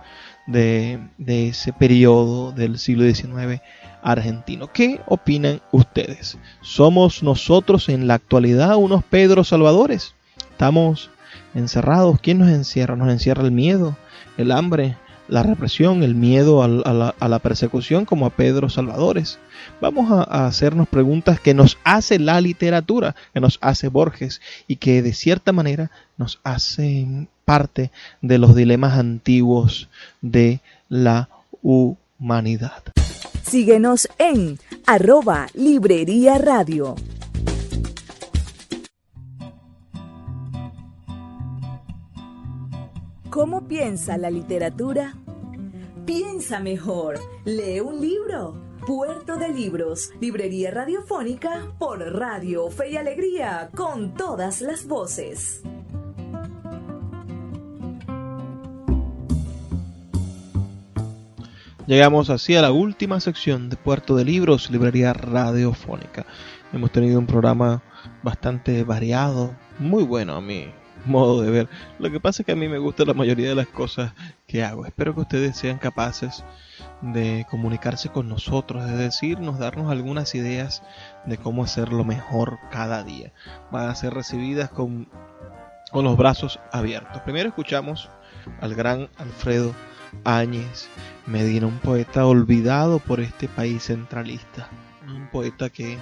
de ese periodo del siglo XIX argentino. ¿Qué opinan ustedes? ¿Somos nosotros en la actualidad unos Pedro Salvadores? ¿Estamos encerrados? ¿Quién nos encierra? ¿Nos encierra el miedo, el hambre, la represión, el miedo a la persecución como a Pedro Salvadores? Vamos a hacernos preguntas que nos hace la literatura, que nos hace Borges y que de cierta manera nos hacen parte de los dilemas antiguos de la humanidad. Síguenos en @Librería Radio. ¿Cómo piensa la literatura? Piensa mejor. Lee un libro. Puerto de Libros, librería radiofónica por Radio Fe y Alegría, con todas las voces. Llegamos así a la última sección de Puerto de Libros, librería radiofónica. Hemos tenido un programa bastante variado, muy bueno a mi modo de ver. Lo que pasa es que a mí me gusta la mayoría de las cosas que hago. Espero que ustedes sean capaces de comunicarse con nosotros, de decirnos, darnos algunas ideas de cómo hacerlo mejor cada día. Van a ser recibidas con los brazos abiertos. Primero escuchamos al gran Alfredo Áñez Medina, un poeta olvidado por este país centralista, un poeta que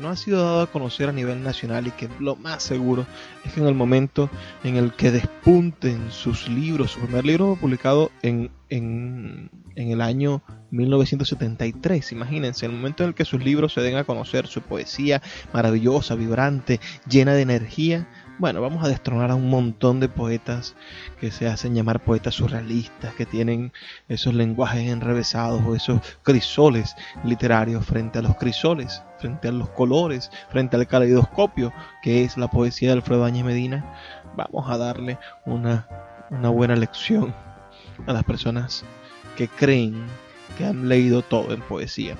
no ha sido dado a conocer a nivel nacional y que lo más seguro es que en el momento en el que despunten sus libros, su primer libro publicado en el año 1973, imagínense, el momento en el que sus libros se den a conocer, su poesía maravillosa, vibrante, llena de energía, bueno, vamos a destronar a un montón de poetas que se hacen llamar poetas surrealistas, que tienen esos lenguajes enrevesados o esos crisoles literarios frente a los crisoles, frente a los colores, frente al caleidoscopio que es la poesía de Alfredo Áñez Medina. Vamos a darle una buena lección a las personas que creen que han leído todo en poesía.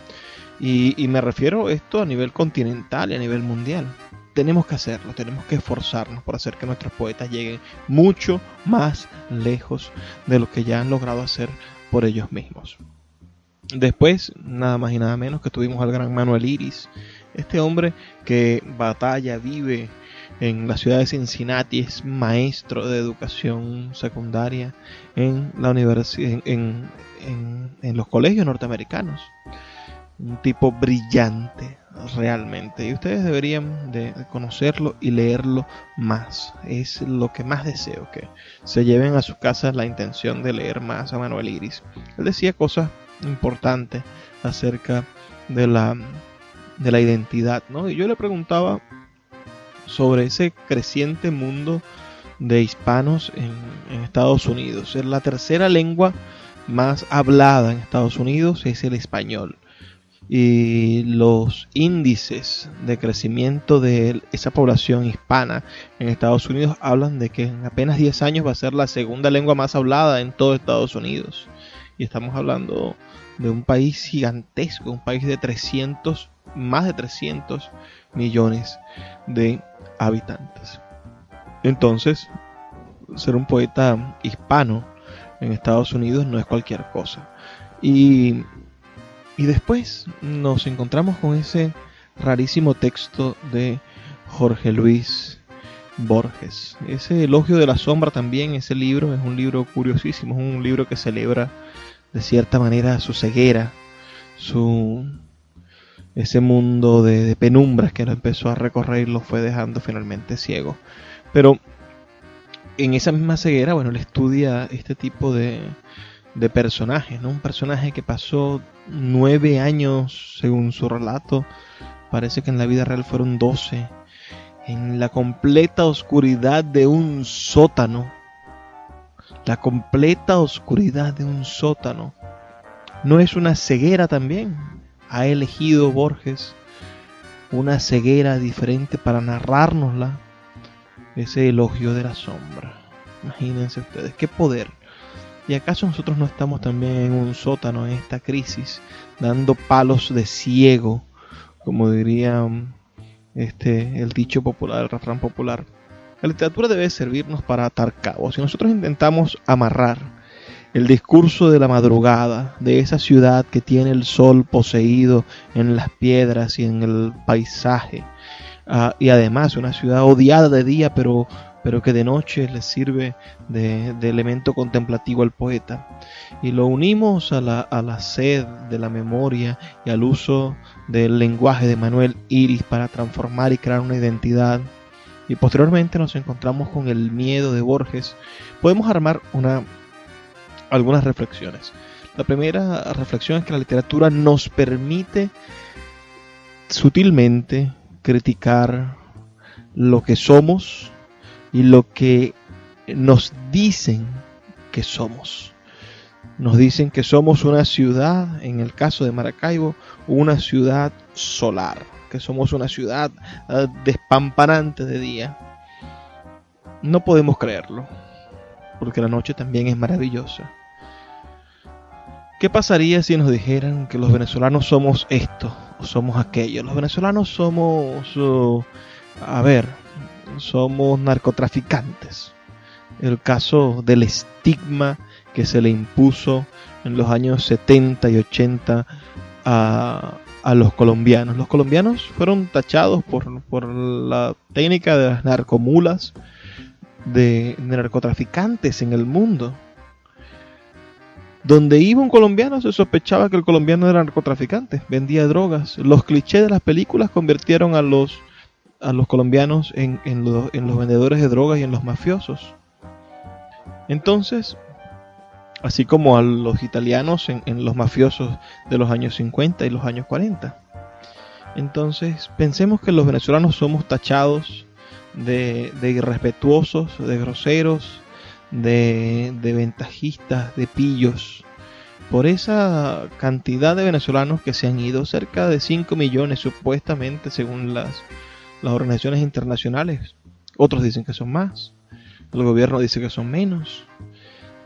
Y me refiero a esto a nivel continental y a nivel mundial. tenemos que hacerlo, tenemos que esforzarnos por hacer que nuestros poetas lleguen mucho más lejos de lo que ya han logrado hacer por ellos mismos. Después, nada más y nada menos que tuvimos al gran Manuel Iris, este hombre que batalla, vive en la ciudad de Cincinnati, es maestro de educación secundaria en la universidad, en los colegios norteamericanos. Un tipo brillante realmente, y ustedes deberían de conocerlo y leerlo más. Es lo que más deseo, que se lleven a sus casas la intención de leer más a Manuel Iris. Él decía cosas importantes acerca de la identidad, ¿no? Y yo le preguntaba sobre ese creciente mundo de hispanos en Estados Unidos. La tercera lengua más hablada en Estados Unidos es el español. Y los índices de crecimiento de esa población hispana en Estados Unidos hablan de que en apenas 10 años va a ser la segunda lengua más hablada en todo Estados Unidos. Y estamos hablando de un país gigantesco, un país de más de 300 millones de habitantes. Entonces, ser un poeta hispano en Estados Unidos no es cualquier cosa. Y después nos encontramos con ese rarísimo texto de Jorge Luis Borges. Ese Elogio de la Sombra también, ese libro es un libro curiosísimo, es un libro que celebra de cierta manera su ceguera, ese mundo de penumbras que lo empezó a recorrer y lo fue dejando finalmente ciego. Pero en esa misma ceguera, bueno, él estudia este tipo de personajes, ¿no? Un personaje que pasó 9 años, según su relato, parece que en la vida real fueron 12, en la completa oscuridad de un sótano. La completa oscuridad de un sótano. ¿No es una ceguera también? Ha elegido Borges una ceguera diferente para narrárnosla. Ese Elogio de la Sombra. Imagínense ustedes, qué poder. ¿Y acaso nosotros no estamos también en un sótano, en esta crisis, dando palos de ciego, como diría el dicho popular, el refrán popular? La literatura debe servirnos para atar cabos. Si nosotros intentamos amarrar el discurso de la madrugada, de esa ciudad que tiene el sol poseído en las piedras y en el paisaje, y además una ciudad odiada de día, pero que de noche le sirve de elemento contemplativo al poeta, y lo unimos a la sed de la memoria y al uso del lenguaje de Manuel Iris para transformar y crear una identidad, y posteriormente nos encontramos con el miedo de Borges, podemos armar algunas reflexiones. La primera reflexión es que la literatura nos permite sutilmente criticar lo que somos y lo que nos dicen que somos. Nos dicen que somos una ciudad, en el caso de Maracaibo, una ciudad solar, que somos una ciudad despampanante de día. No podemos creerlo, porque la noche también es maravillosa. ¿Qué pasaría si nos dijeran que los venezolanos somos esto o somos aquello? Los venezolanos somos, somos narcotraficantes. El caso del estigma que se le impuso en los años 70 y 80 a los colombianos. Los colombianos fueron tachados por la técnica de las narcomulas, de narcotraficantes en el mundo. Donde iba un colombiano se sospechaba que el colombiano era narcotraficante, vendía drogas. Los clichés de las películas convirtieron a los colombianos en los vendedores de drogas y en los mafiosos. Entonces, así como a los italianos en los mafiosos de los años 50 y los años 40. Entonces, pensemos que los venezolanos somos tachados de irrespetuosos, de groseros, de ventajistas, de pillos, por esa cantidad de venezolanos que se han ido, cerca de 5 millones supuestamente según las organizaciones internacionales. Otros dicen que son más, el gobierno dice que son menos.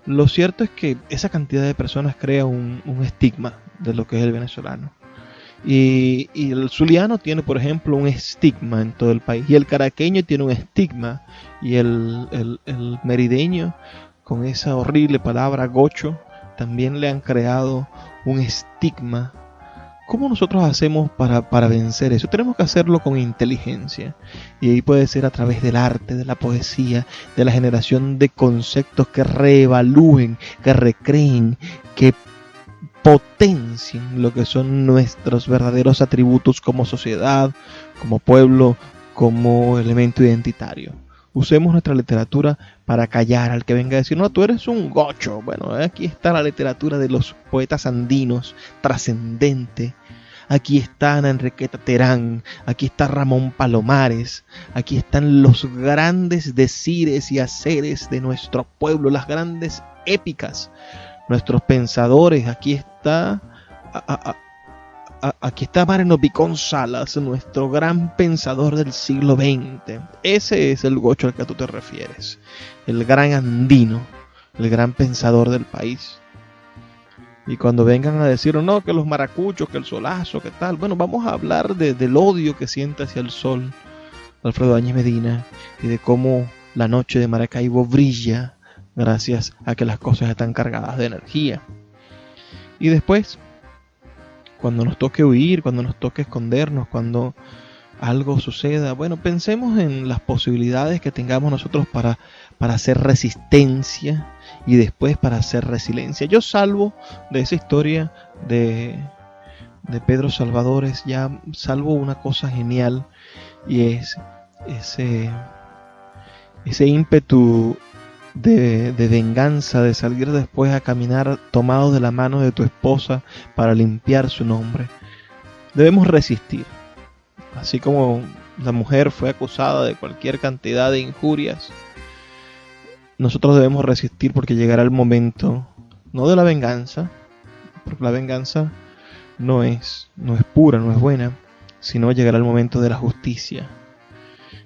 Lo cierto es que esa cantidad de personas crea un estigma de lo que es el venezolano. Y el zuliano tiene, por ejemplo, un estigma en todo el país. Y el caraqueño tiene un estigma. Y el merideño, con esa horrible palabra gocho, también le han creado un estigma. ¿Cómo nosotros hacemos para vencer eso? Tenemos que hacerlo con inteligencia. Y ahí puede ser a través del arte, de la poesía, de la generación de conceptos que reevalúen, que recreen, que potencien lo que son nuestros verdaderos atributos como sociedad, como pueblo, como elemento identitario. Usemos nuestra literatura para callar al que venga a decir, no, tú eres un gocho. Bueno, aquí está la literatura de los poetas andinos, trascendente. Aquí está Ana Enriqueta Terán, aquí está Ramón Palomares, aquí están los grandes decires y haceres de nuestro pueblo, las grandes épicas, nuestros pensadores. Aquí está Mariano Picón Salas, nuestro gran pensador del siglo XX. Ese es el gocho al que tú te refieres, el gran andino, el gran pensador del país. Y cuando vengan a decir, no, que los maracuchos, que el solazo, que tal, bueno, vamos a hablar del odio que siente hacia el sol Alfredo Áñez Medina, y de cómo la noche de Maracaibo brilla gracias a que las cosas están cargadas de energía. Y después, cuando nos toque huir, cuando nos toque escondernos, cuando algo suceda, bueno, pensemos en las posibilidades que tengamos nosotros para hacer resistencia y después para hacer resiliencia. Yo salvo de esa historia de Pedro Salvadores, ya salvo una cosa genial, y es ese ímpetu de venganza, de salir después a caminar tomado de la mano de tu esposa para limpiar su nombre. Debemos resistir. Así como la mujer fue acusada de cualquier cantidad de injurias, nosotros debemos resistir, porque llegará el momento, no de la venganza, porque la venganza no es pura, no es buena, sino llegará el momento de la justicia.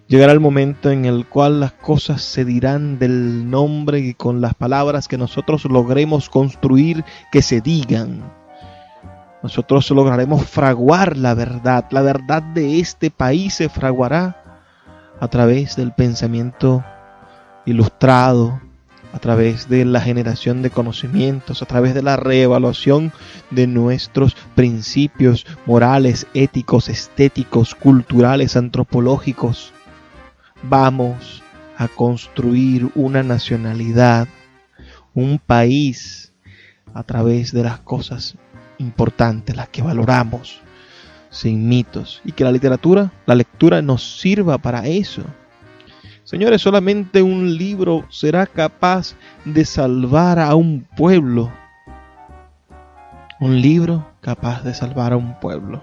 Llegará el momento en el cual las cosas se dirán del nombre y con las palabras que nosotros logremos construir que se digan. Nosotros lograremos fraguar la verdad. La verdad de este país se fraguará a través del pensamiento ilustrado, a través de la generación de conocimientos, a través de la reevaluación de nuestros principios morales, éticos, estéticos, culturales, antropológicos. Vamos a construir una nacionalidad, un país, a través de las cosas importantes, las que valoramos, sin mitos, y que la literatura, la lectura nos sirva para eso. Señores, solamente un libro será capaz de salvar a un pueblo. Un libro capaz de salvar a un pueblo.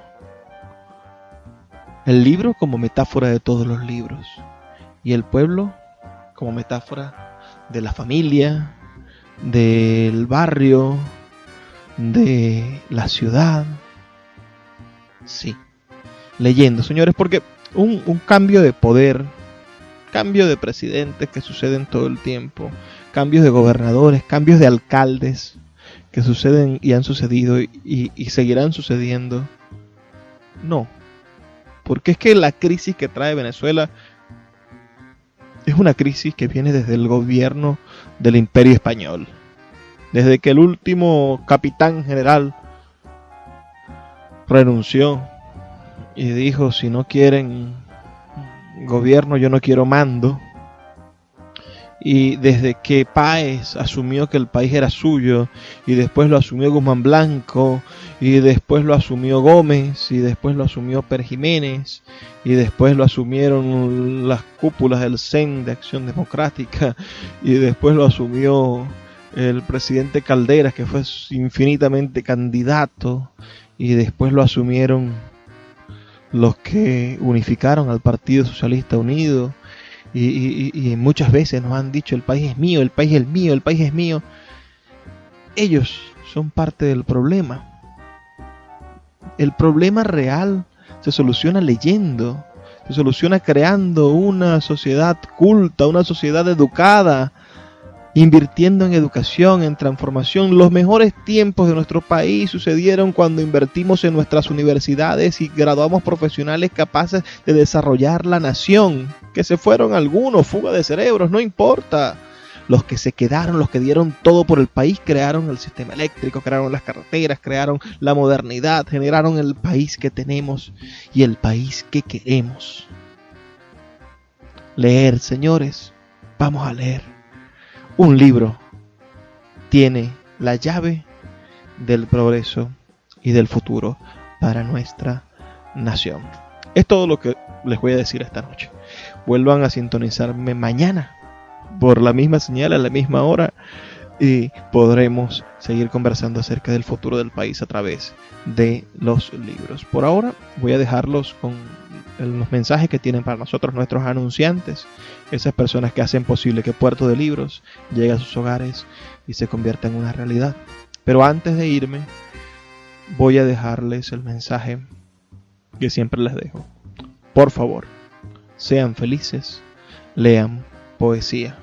El libro como metáfora de todos los libros. Y el pueblo como metáfora de la familia, del barrio, de la ciudad. Sí, leyendo, señores, porque un cambio de poder, cambio de presidentes que suceden todo el tiempo, cambios de gobernadores, cambios de alcaldes que suceden y han sucedido y seguirán sucediendo. No, porque es que la crisis que trae Venezuela es una crisis que viene desde el gobierno del Imperio Español. Desde que el último capitán general renunció y dijo, si no quieren gobierno, yo no quiero mando. Y desde que Páez asumió que el país era suyo, y después lo asumió Guzmán Blanco, y después lo asumió Gómez, y después lo asumió Pérez Jiménez, y después lo asumieron las cúpulas del CEN de Acción Democrática, y después lo asumió el presidente Calderas, que fue infinitamente candidato, y después lo asumieron los que unificaron al Partido Socialista Unido, y muchas veces nos han dicho, el país es mío, el país es mío, el país es mío. Ellos son parte del problema. El problema real se soluciona leyendo, se soluciona creando una sociedad culta, una sociedad educada, invirtiendo en educación, en transformación. Los mejores tiempos de nuestro país sucedieron cuando invertimos en nuestras universidades y graduamos profesionales capaces de desarrollar la nación. Que se fueron algunos, fuga de cerebros, no importa. Los que se quedaron, los que dieron todo por el país, crearon el sistema eléctrico, crearon las carreteras, crearon la modernidad, generaron el país que tenemos y el país que queremos. Leer, señores, vamos a leer. Un libro tiene la llave del progreso y del futuro para nuestra nación. Es todo lo que les voy a decir esta noche. Vuelvan a sintonizarme mañana por la misma señal, a la misma hora, y podremos seguir conversando acerca del futuro del país a través de los libros. Por ahora voy a dejarlos con los mensajes que tienen para nosotros nuestros anunciantes, esas personas que hacen posible que Puerto de Libros llegue a sus hogares y se convierta en una realidad. Pero antes de irme, voy a dejarles el mensaje que siempre les dejo. Por favor, sean felices, lean poesía.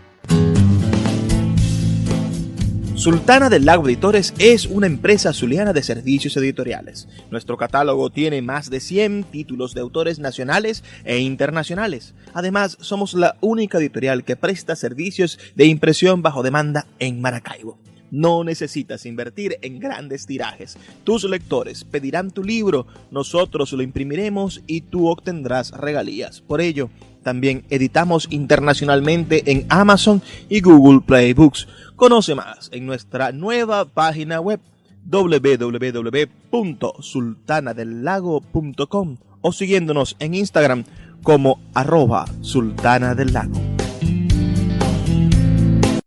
Sultana del Lago Editores es una empresa zuliana de servicios editoriales. Nuestro catálogo tiene más de 100 títulos de autores nacionales e internacionales. Además, somos la única editorial que presta servicios de impresión bajo demanda en Maracaibo. No necesitas invertir en grandes tirajes. Tus lectores pedirán tu libro, nosotros lo imprimiremos y tú obtendrás regalías. Por ello, también editamos internacionalmente en Amazon y Google Play Books. Conoce más en nuestra nueva página web www.sultanadelago.com o siguiéndonos en Instagram como @sultanadelago.